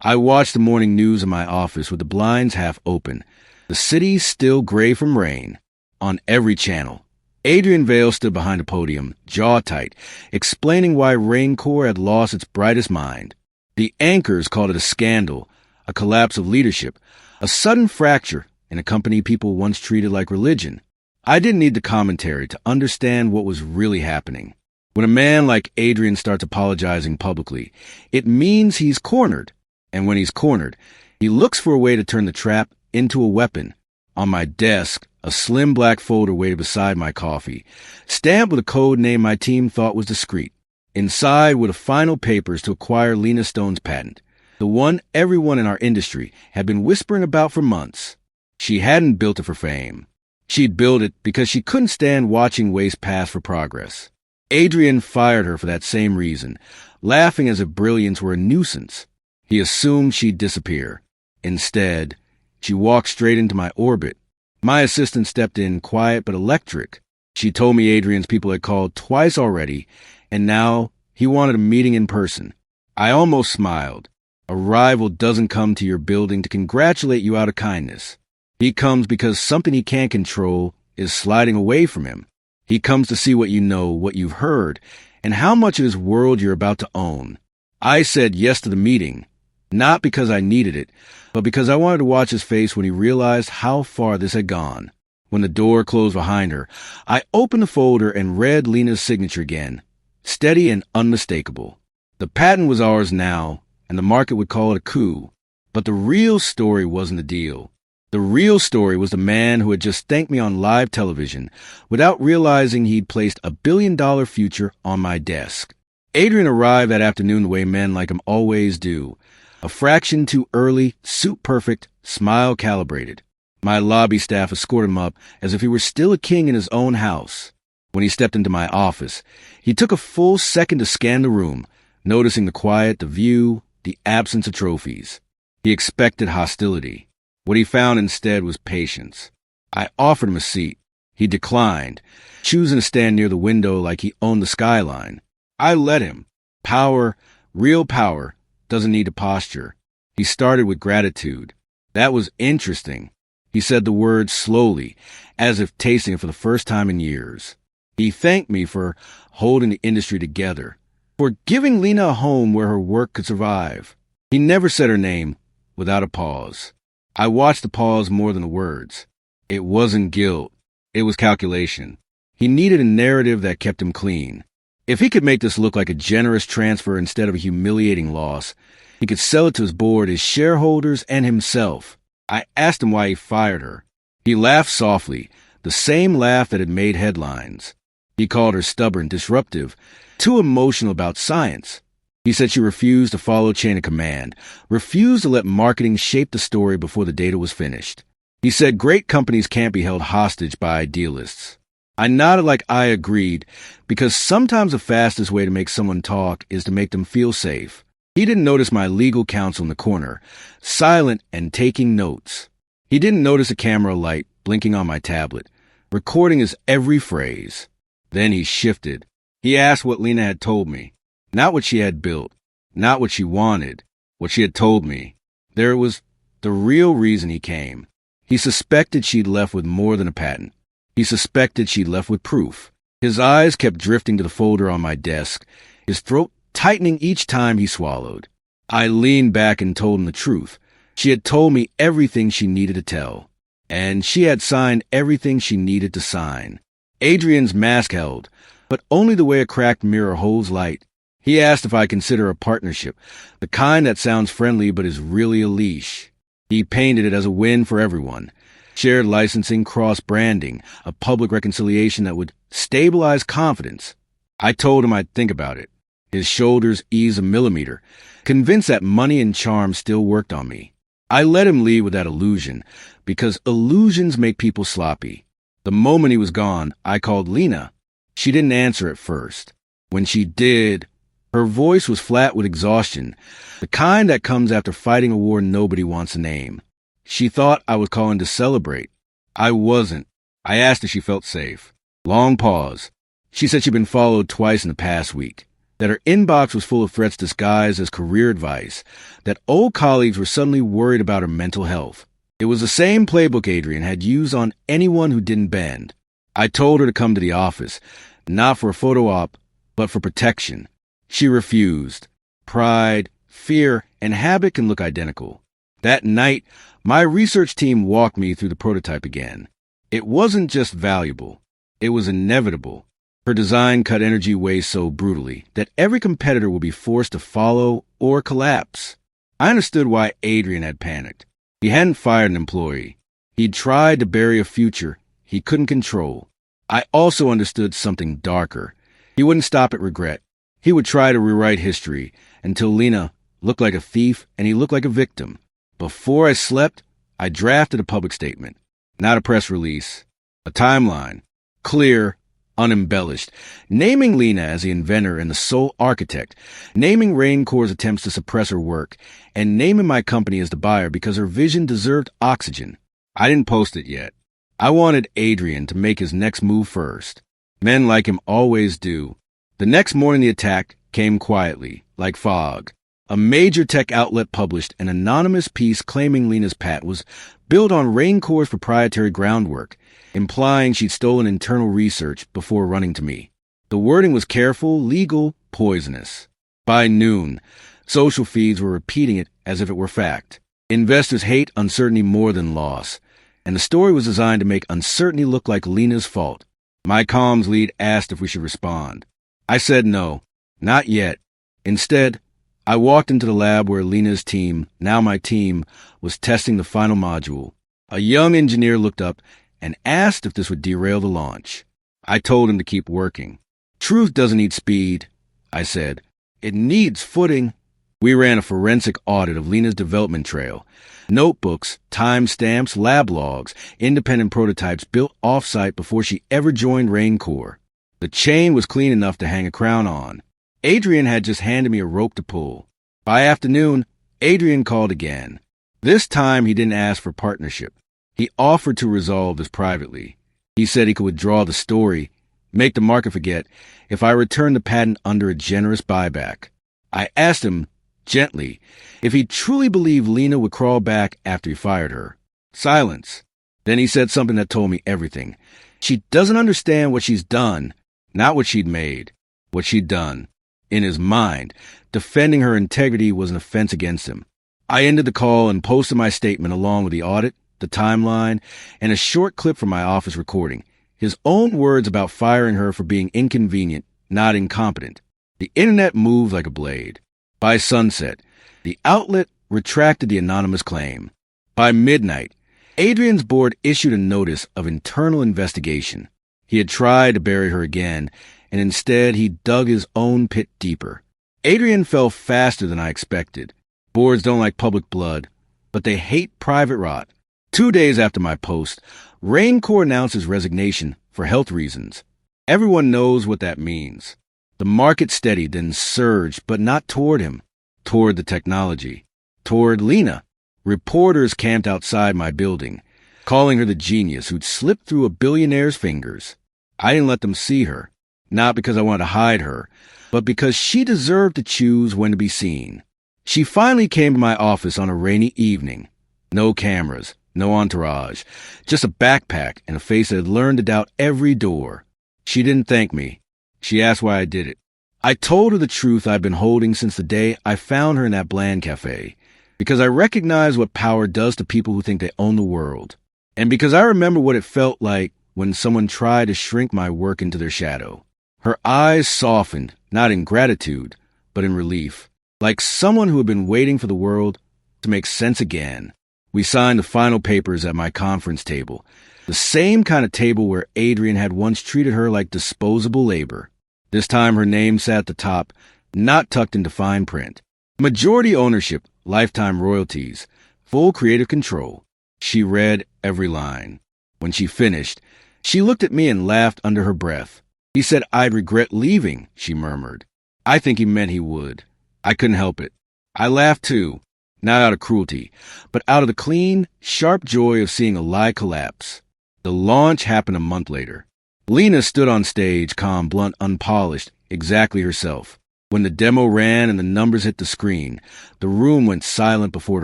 I watched the morning news in my office with the blinds half open. The city's still gray from rain. On every channel, Adrian Vale stood behind a podium, jaw tight, explaining why Raincorp had lost its brightest mind. The anchors called it a scandal, a collapse of leadership, a sudden fracture in a company people once treated like religion. I didn't need the commentary to understand what was really happening. When a man like Adrian starts apologizing publicly, it means he's cornered. And when he's cornered, he looks for a way to turn the trap into a weapon. On my desk, a slim black folder waited beside my coffee, stamped with a code name my team thought was discreet. Inside were the final papers to acquire Lena Stone's patent, the one everyone in our industry had been whispering about for months. She hadn't built it for fame. She'd built it because she couldn't stand watching waste pass for progress. Adrian fired her for that same reason, laughing as if brilliance were a nuisance. He assumed she'd disappear. Instead, she walked straight into my orbit. My assistant stepped in, quiet but electric. She told me Adrian's people had called twice already, and now he wanted a meeting in person. I almost smiled. A rival doesn't come to your building to congratulate you out of kindness. He comes because something he can't control is sliding away from him. He comes to see what you know, what you've heard, and how much of his world you're about to own. I said yes to the meeting, not because I needed it, but because I wanted to watch his face when he realized how far this had gone. When the door closed behind her, I opened the folder and read Lena's signature again, steady and unmistakable. The patent was ours now, and the market would call it a coup. But the real story wasn't the deal. The real story was the man who had just thanked me on live television without realizing he'd placed $1 billion future on my desk. Adrian arrived that afternoon the way men like him always do. A fraction too early, suit perfect, smile calibrated. My lobby staff escorted him up as if he were still a king in his own house. When he stepped into my office, he took a full second to scan the room, noticing the quiet, the view, the absence of trophies. He expected hostility. What he found instead was patience. I offered him a seat. He declined, choosing to stand near the window like he owned the skyline. I let him. Power, real power, doesn't need a posture. He started with gratitude. That was interesting. He said the words slowly, as if tasting it for the first time in years. He thanked me for holding the industry together, for giving Lena a home where her work could survive. He never said her name without a pause. I watched the pause more than the words. It wasn't guilt. It was calculation. He needed a narrative that kept him clean. If he could make this look like a generous transfer instead of a humiliating loss, he could sell it to his board, his shareholders, and himself. I asked him why he fired her. He laughed softly, the same laugh that had made headlines. He called her stubborn, disruptive, too emotional about science. He said she refused to follow chain of command, refused to let marketing shape the story before the data was finished. He said great companies can't be held hostage by idealists. I nodded like I agreed, because sometimes the fastest way to make someone talk is to make them feel safe. He didn't notice my legal counsel in the corner, silent and taking notes. He didn't notice a camera light blinking on my tablet, recording his every phrase. Then he shifted. He asked what Lena had told me. Not what she had built, not what she wanted, what she had told me. There was the real reason he came. He suspected she'd left with more than a patent. He suspected she'd left with proof. His eyes kept drifting to the folder on my desk, his throat tightening each time he swallowed. I leaned back and told him the truth. She had told me everything she needed to tell, and she had signed everything she needed to sign. Adrian's mask held, but only the way a cracked mirror holds light. He asked if I consider a partnership, the kind that sounds friendly but is really a leash. He painted it as a win for everyone. Shared licensing, cross-branding, a public reconciliation that would stabilize confidence. I told him I'd think about it. His shoulders eased a millimeter, convinced that money and charm still worked on me. I let him lead with that illusion, because illusions make people sloppy. The moment he was gone, I called Lena. She didn't answer at first. When she did, her voice was flat with exhaustion, the kind that comes after fighting a war nobody wants to name. She thought I was calling to celebrate. I wasn't. I asked if she felt safe. Long pause. She said she'd been followed twice in the past week. that her inbox was full of threats disguised as career advice, that old colleagues were suddenly worried about her mental health. It was the same playbook Adrian had used on anyone who didn't bend. I told her to come to the office, not for a photo op, but for protection. She refused. Pride, fear, and habit can look identical. That night, my research team walked me through the prototype again. It wasn't just valuable. It was inevitable. Her design cut energy waste so brutally that every competitor would be forced to follow or collapse. I understood why Adrian had panicked. He hadn't fired an employee. He'd tried to bury a future he couldn't control. I also understood something darker. He wouldn't stop at regret. He would try to rewrite history until Lena looked like a thief and he looked like a victim. Before I slept, I drafted a public statement. Not a press release. A timeline. Clear, unembellished. Naming Lena as the inventor and the sole architect. Naming Raincore's attempts to suppress her work. And naming my company as the buyer because her vision deserved oxygen. I didn't post it yet. I wanted Adrian to make his next move first. Men like him always do. The next morning the attack came quietly, like fog. A major tech outlet published an anonymous piece claiming Lena's patent was built on Raincore's proprietary groundwork, implying she'd stolen internal research before running to me. The wording was careful, legal, poisonous. By noon, social feeds were repeating it as if it were fact. Investors hate uncertainty more than loss, and the story was designed to make uncertainty look like Lena's fault. My comms lead asked if we should respond. I said no, not yet. Instead, I walked into the lab where Lena's team, now my team, was testing the final module. A young engineer looked up and asked if this would derail the launch. I told him to keep working. Truth doesn't need speed, I said. It needs footing. We ran a forensic audit of Lena's development trail. Notebooks, timestamps, lab logs, independent prototypes built off-site before she ever joined Raincore. The chain was clean enough to hang a crown on. Adrian had just handed me a rope to pull. By afternoon, Adrian called again. This time he didn't ask for partnership. He offered to resolve this privately. He said he could withdraw the story, make the market forget, if I returned the patent under a generous buyback. I asked him, gently, if he truly believed Lena would crawl back after he fired her. Silence. Then he said something that told me everything. She doesn't understand what she's done, not what she'd made, what she'd done. In his mind, defending her integrity was an offense against him. I ended the call and posted my statement along with the audit, the timeline, and a short clip from my office recording. His own words about firing her for being inconvenient, not incompetent. The internet moved like a blade. By sunset, the outlet retracted the anonymous claim. By midnight, Adrian's board issued a notice of internal investigation. He had tried to bury her again, and instead he dug his own pit deeper. Adrian fell faster than I expected. Boards don't like public blood, but they hate private rot. 2 days after my post, Raincore announced his resignation for health reasons. Everyone knows what that means. The market steadied, then surged, but not toward him, toward the technology, toward Lena. Reporters camped outside my building, calling her the genius who'd slipped through a billionaire's fingers. I didn't let them see her. Not because I wanted to hide her, but because she deserved to choose when to be seen. She finally came to my office on a rainy evening. No cameras, no entourage, just a backpack and a face that had learned to doubt every door. She didn't thank me. She asked why I did it. I told her the truth I'd been holding since the day I found her in that Bland cafe, because I recognize what power does to people who think they own the world, and because I remember what it felt like when someone tried to shrink my work into their shadow. Her eyes softened, not in gratitude, but in relief, like someone who had been waiting for the world to make sense again. We signed the final papers at my conference table, the same kind of table where Adrian had once treated her like disposable labor. This time her name sat at the top, not tucked into fine print. Majority ownership, lifetime royalties, full creative control. She read every line. When she finished, she looked at me and laughed under her breath. He said I'd regret leaving, she murmured. I think he meant he would. I couldn't help it. I laughed too, not out of cruelty, but out of the clean, sharp joy of seeing a lie collapse. The launch happened a month later. Lena stood on stage, calm, blunt, unpolished, exactly herself. When the demo ran and the numbers hit the screen, the room went silent before it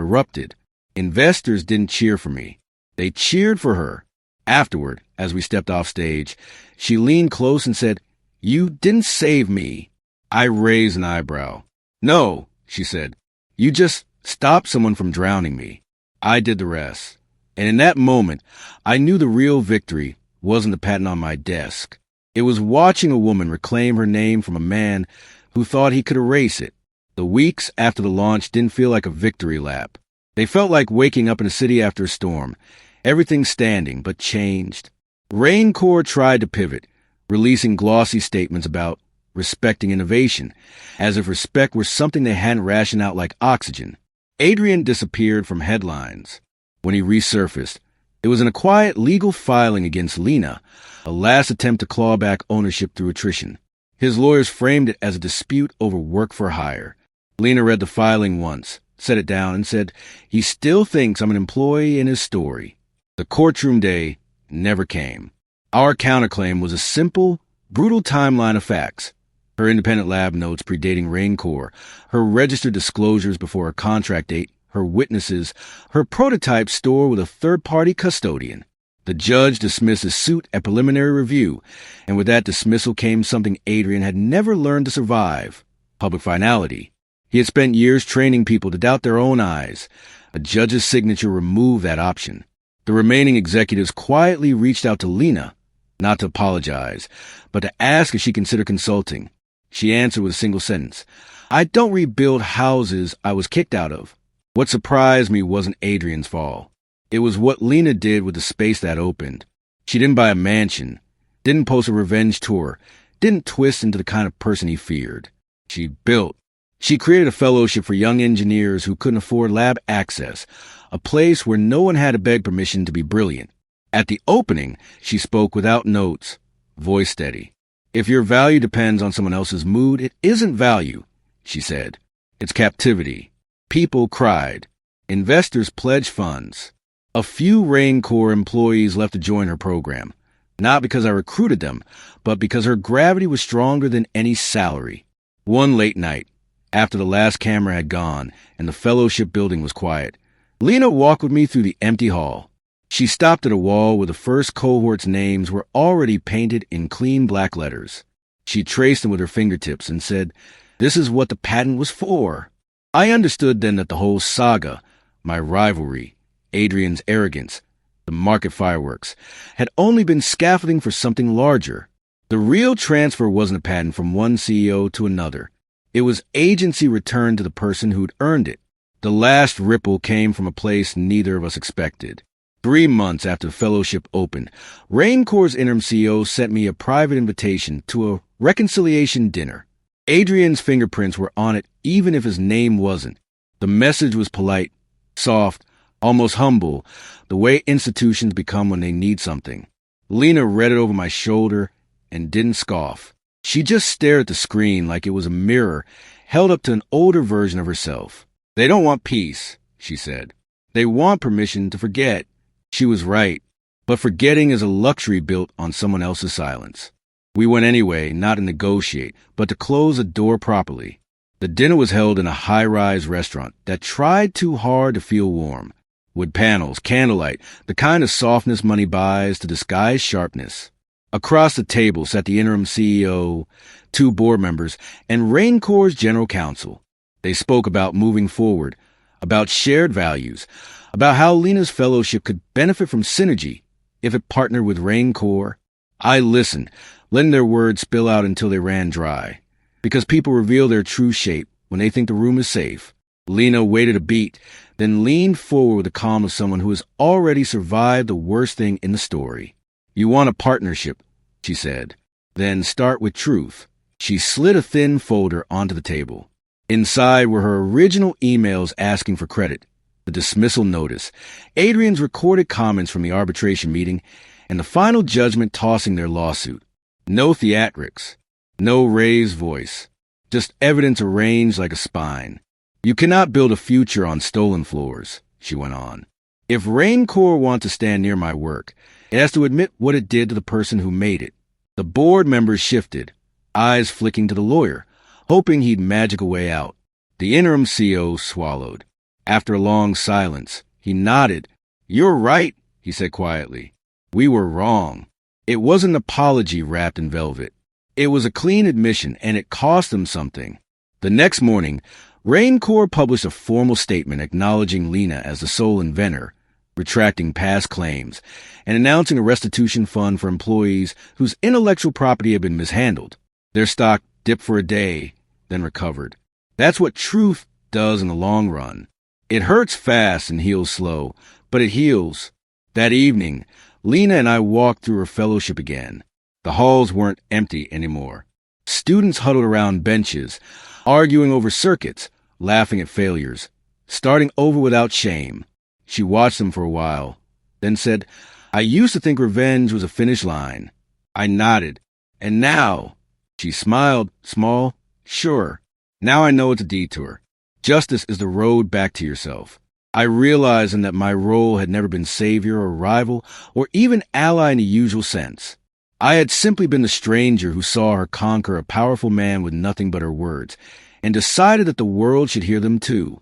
erupted. Investors didn't cheer for me. They cheered for her. Afterward, as we stepped off stage, she leaned close and said, "You didn't save me." I raised an eyebrow. "No," she said. "You just stopped someone from drowning me. I did the rest." And in that moment, I knew the real victory wasn't the patent on my desk. It was watching a woman reclaim her name from a man who thought he could erase it. The weeks after the launch didn't feel like a victory lap. They felt like waking up in a city after a storm. Everything standing, but changed. Raincore tried to pivot, releasing glossy statements about respecting innovation, as if respect were something they hadn't rationed out like oxygen. Adrian disappeared from headlines. When he resurfaced, it was in a quiet legal filing against Lena, a last attempt to claw back ownership through attrition. His lawyers framed it as a dispute over work for hire. Lena read the filing once, set it down, and said, "He still thinks I'm an employee in his story." The courtroom day never came. Our counterclaim was a simple, brutal timeline of facts. Her independent lab notes predating Raincore, her registered disclosures before her contract date, her witnesses, her prototype store with a third-party custodian. The judge dismissed his suit at preliminary review, and with that dismissal came something Adrian had never learned to survive: public finality. He had spent years training people to doubt their own eyes. A judge's signature removed that option. The remaining executives quietly reached out to Lena, not to apologize, but to ask if she considered consulting. She answered with a single sentence: "I don't rebuild houses I was kicked out of." What surprised me wasn't Adrian's fall. It was what Lena did with the space that opened. She didn't buy a mansion, didn't post a revenge tour, didn't twist into the kind of person he feared. She built. She created a fellowship for young engineers who couldn't afford lab access, a place where no one had to beg permission to be brilliant. At the opening, she spoke without notes, voice steady. "If your value depends on someone else's mood, it isn't value," she said. "It's captivity." People cried. Investors pledged funds. A few Raincore employees left to join her program, not because I recruited them, but because her gravity was stronger than any salary. One late night, after the last camera had gone and the fellowship building was quiet, Lena walked with me through the empty hall. She stopped at a wall where the first cohort's names were already painted in clean black letters. She traced them with her fingertips and said, "This is what the patent was for." I understood then that the whole saga, my rivalry, Adrian's arrogance, the market fireworks, had only been scaffolding for something larger. The real transfer wasn't a patent from one CEO to another. It was agency returned to the person who'd earned it. The last ripple came from a place neither of us expected. 3 months after the fellowship opened, Raincore's interim CEO sent me a private invitation to a reconciliation dinner. Adrian's fingerprints were on it, even if his name wasn't. The message was polite, soft, almost humble, the way institutions become when they need something. Lena read it over my shoulder and didn't scoff. She just stared at the screen like it was a mirror held up to an older version of herself. "They don't want peace," she said. "They want permission to forget." She was right, but forgetting is a luxury built on someone else's silence. We went anyway, not to negotiate, but to close a door properly. The dinner was held in a high-rise restaurant that tried too hard to feel warm. Wood panels, candlelight, the kind of softness money buys to disguise sharpness. Across the table sat the interim CEO, 2 board members, and Raincore's general counsel. They spoke about moving forward, about shared values, about how Lena's fellowship could benefit from synergy if it partnered with Raincore. I listened, letting their words spill out until they ran dry. Because people reveal their true shape when they think the room is safe. Lena waited a beat, then leaned forward with the calm of someone who has already survived the worst thing in the story. "You want a partnership," she said. "Then start with truth." She slid a thin folder onto the table. Inside were her original emails asking for credit, the dismissal notice, Adrian's recorded comments from the arbitration meeting, and the final judgment tossing their lawsuit. No theatrics, no raised voice, just evidence arranged like a spine. "You cannot build a future on stolen floors," she went on. "If Raincore wants to stand near my work, it has to admit what it did to the person who made it." The board members shifted, eyes flicking to the lawyer, hoping he'd magic a way out. The interim CO swallowed. After a long silence, he nodded. "You're right," he said quietly. "We were wrong." It wasn't an apology wrapped in velvet. It was a clean admission, and it cost them something. The next morning, Rain Corps published a formal statement acknowledging Lena as the sole inventor, retracting past claims, and announcing a restitution fund for employees whose intellectual property had been mishandled. Their stock dipped for a day, then recovered. That's what truth does in the long run. It hurts fast and heals slow, but it heals. That evening, Lena and I walked through her fellowship again. The halls weren't empty anymore. Students huddled around benches, arguing over circuits, laughing at failures, starting over without shame. She watched them for a while, then said, "I used to think revenge was a finish line." I nodded. "And now?" She smiled, small, sure. "Now I know it's a detour. Justice is the road back to yourself." I realized then that my role had never been savior or rival or even ally in the usual sense. I had simply been the stranger who saw her conquer a powerful man with nothing but her words, and decided that the world should hear them too.